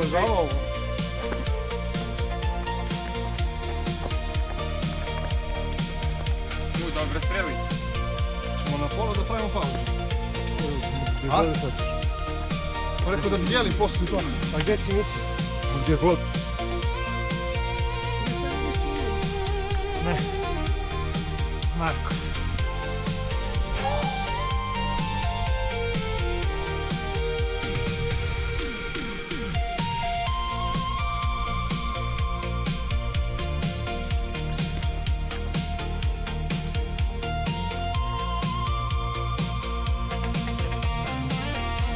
za ovo. Dobro streli. Ćemo na polu da pravimo pauzu. A? Pa rekao da bi jeli poslije toga. A gdje si mislio? Gdje god. Ne. Marko.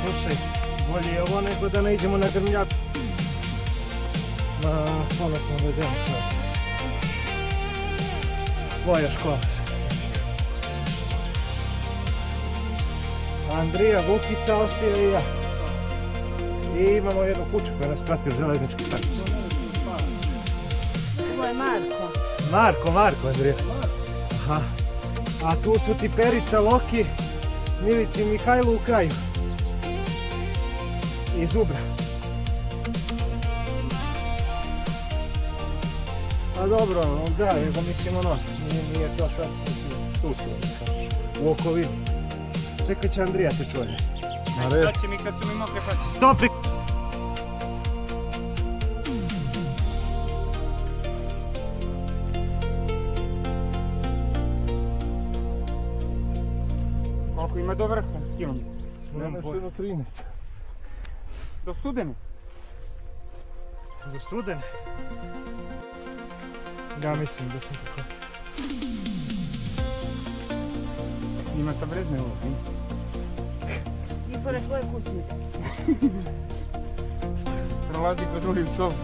Slušaj, bolje je ovo nego da ne idemo na grmljak. Ma, ono sam vezeno čovjek. Tvoja škola se. Andrija, Vukica, ostaje i ja. I imamo jednu kuću koja nas prati u železničkoj stanici. Ovo je Marko. Marko, Andrija. Aha. A tu su ti Perica, Loki, Milici i Mihajlo u kraju. I Zubra. A dobro, da, nego mislim ono, nije to sad, tu su, u okolini. Čekaj će Andrija te čuje. Šta će mi kad su mi mokre pače? Stopi! Koliko ima do vrha? Kilometar. Nema što do 13. Do Studene? Do Studene? Ja mislim da sam tako. Ima sa Brezne ovo. I pored tvoje kućne. Prolazi kod drugim sobu.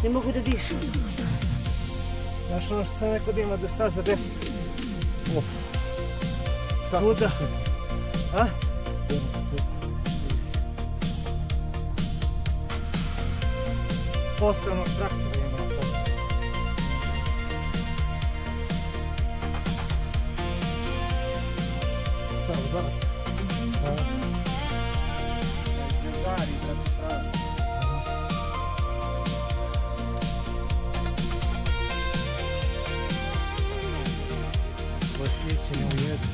Ne mogu da dišem. Znaš ono što sam rekao da ima da staza 10. Tuda. A? Posebno traktora ima staza. Dobro, dobro. Zari, zato strane. Posjećenje u jedu.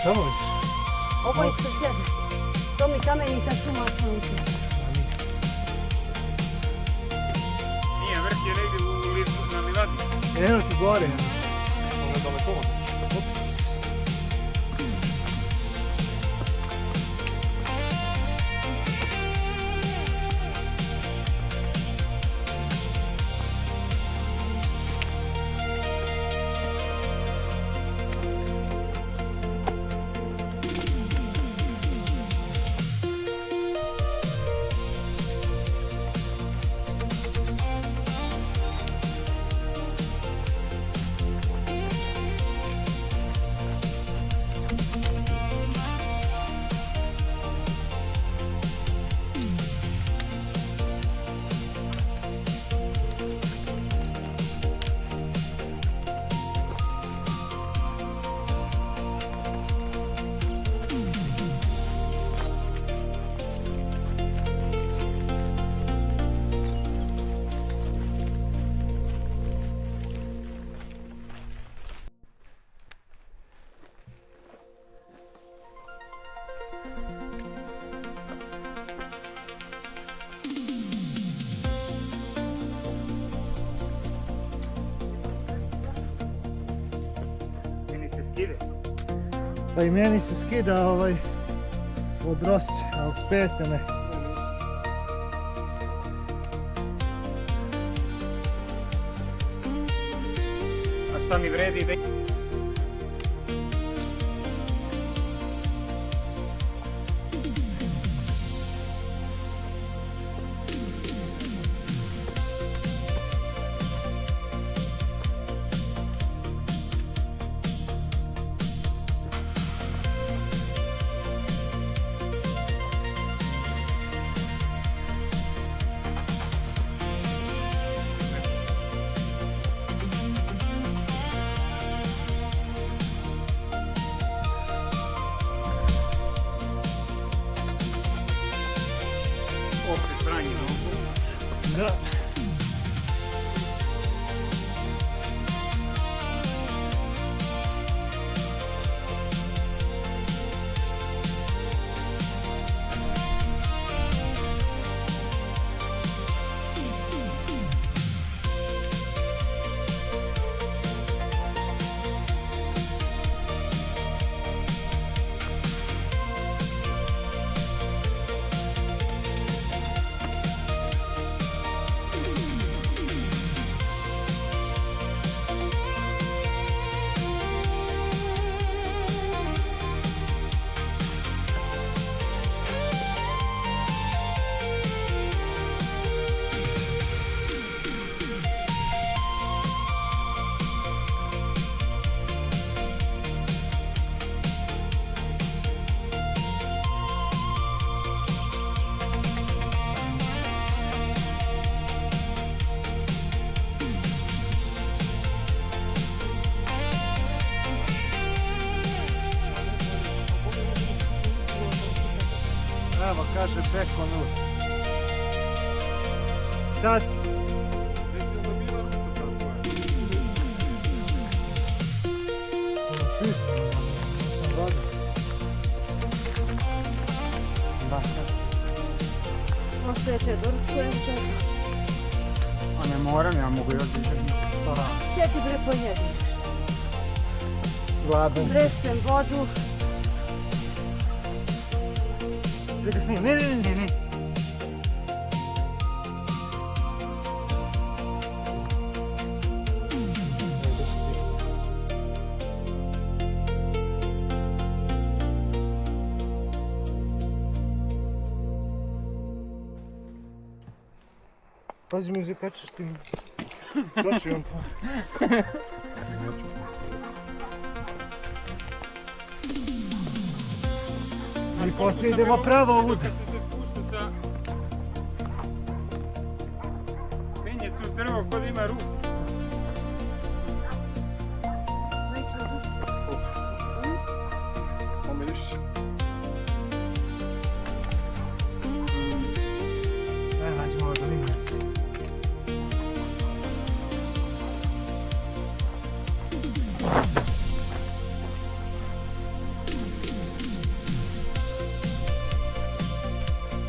Tamo misliš? Ovo je ispred tebe. To mi kamenita šuma, što misliš? Nije, vrh je negdje na livadi. Eno ti gore, ja mislim. Ovo je daleko. Ups. Ide. Pa i meni se skida od rosce, ali spete me. A šta mi vredi da... Opet pranje na oko. Da. Evo, kaže Beko nul. Sad Ostaje će doručkujem se. A ne moram, ja mogu još biti. Sjeti bre pojedi. gladan. Prestem vodu. Čekaj, snim. Ne. Pazi mi zakačeš tim sočijom. I poslije idemo pravo ovdje. Kad se spušta sa... Penje se uz drvo kod ima ruku. Pomiriš. Nađemo ovo dolinu.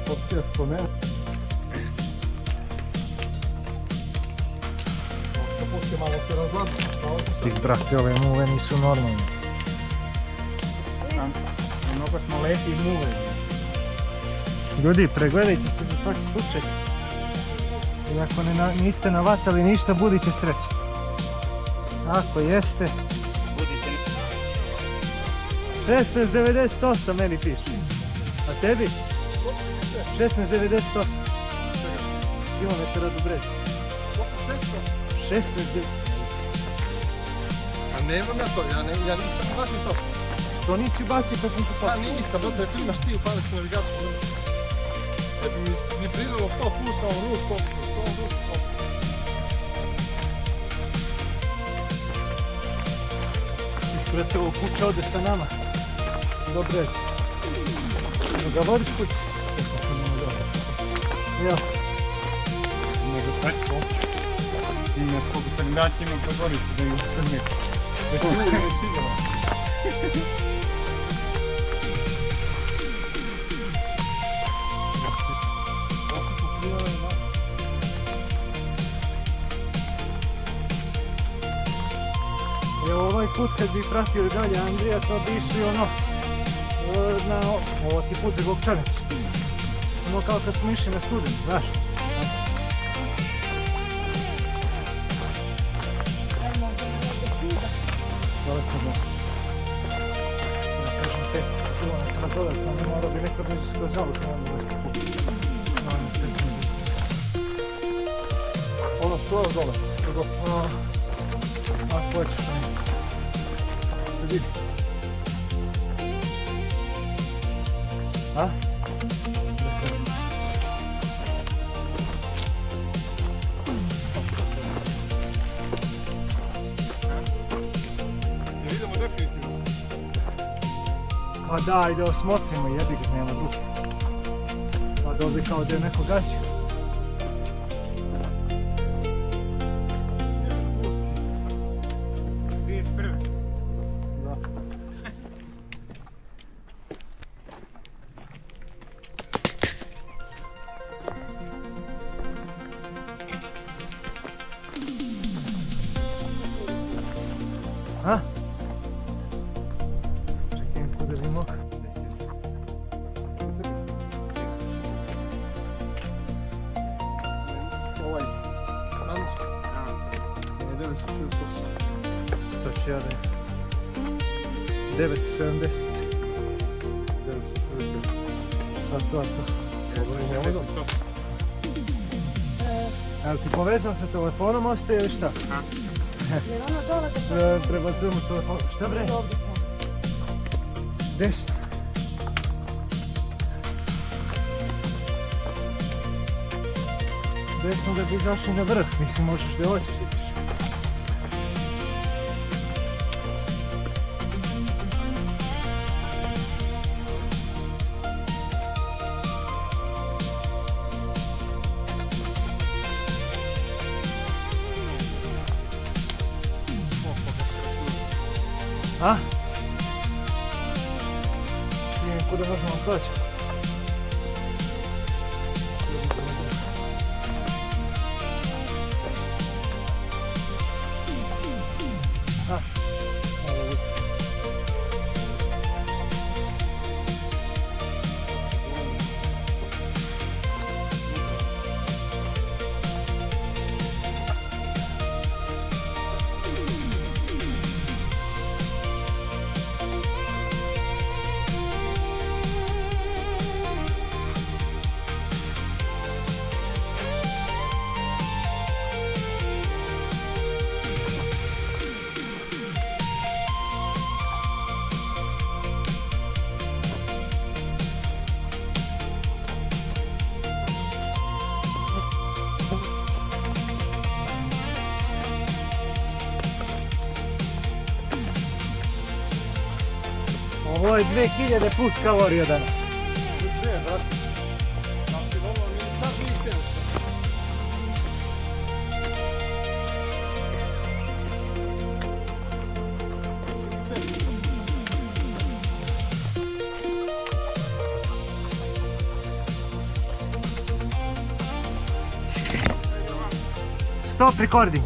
Potpijat po mene. Poslije malo se razladiti. Tih brate, ove muve nisu normalne. Mnogo smo leti i muve. Ljudi, pregledajte se za svaki slučaj. I ako niste navatali ništa, budite srećni. Ako jeste, Budite... 16,98 meni piše. A tebi? 16,98 kilometara do Breza. 16,98. A nemam ja to, ja nisam bacio šta su. Što nisi bacio kad sam te Pa poslao? nisam, brate, ako imaš ti u pametnu navigaciju. Da bi mi pridalo 100 puta u ruku, 100 puta. Brate, ovo kuća ode sa nama. Do Breza. Da ga vodiš kući? Ja. Nego šta je to? I na skogu sam daći imam pogorište da im strne. Evo ova ovaj put kad bi pratio dalje Andrija, to bi išli ono, na ovo ti put za Gokčanić. Ono kao kad smo išli na student, znaš. Ajmo, do Kuba. Daleko da. Ja kažem 5 km dole, pa mi mora bi nekad neđe skoro žalu kao ono nešto put. Ono stepeni. Ono skoro dole. Ako hoćeš ono. Vidi. A? Jer idemo definitivno. Pa da, ajde osmotrimo, jebi ga, nema duh. Pa da ovdje kao da je neko gazio. Da. A? Čekaj, kuda bi mogu? Ovaj, Ransko. Je 968. Sad ću ja da je 970. 960. A to. Jel ti povezan sa telefonom ostaje ili šta? Jer ono dole da Prebacujemo s telefonom. Šta bre? ovdje. Desno. Desno da bi izašli na vrh, mislim možeš da hoćeš ideš. A? Vidim kuda možemo doći. A? Evo vidi. Ovo je 2000 plus kalorija danas. Gdje, brate? Znači, ovo mi je sad vikend. Stop recording.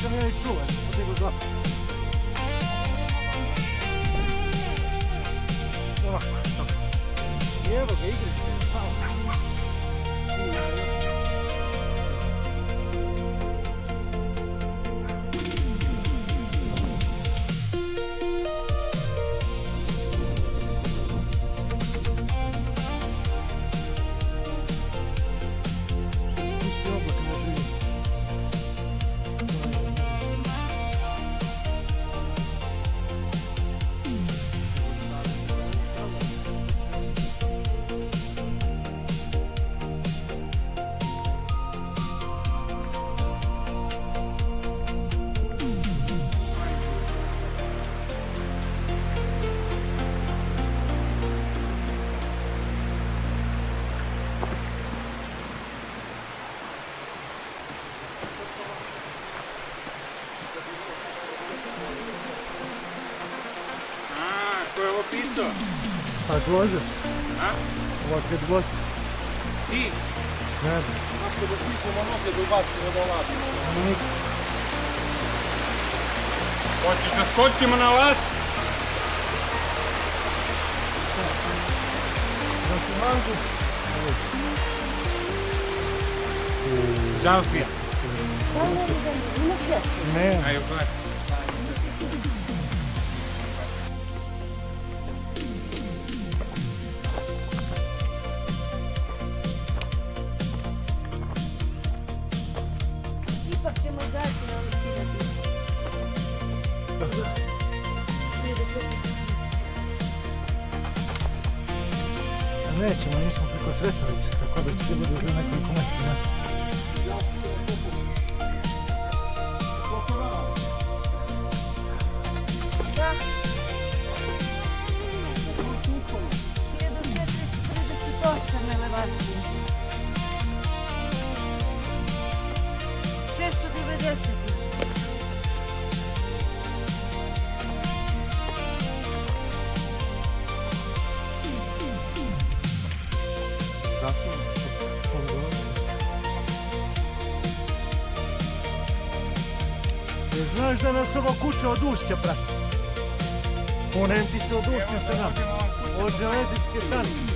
sam ja i čuvan, nego dva. Ovako, dobro. I evo ga, igrište. Ko je ovo pisao? Pa Gvoža, A? ovo kad Gvoz. Ti? Ne znam. Ako da svi ćemo noge da ubacimo da ladimo. Hoćeš da skočimo na vas? Da ti mangu. Žalpija. Ima svijest. Ne, Ajde, baš. Ipak ćemo izaći na ovih hiljadu. nećemo, nismo preko Cvetovice, kako da će bude za nekoliko metara. Da. 1438 elevacije. 690. Znaš da nas ovo kuća od ušća prati? Ponenti se od ušća sa nama. Od železničke stanice.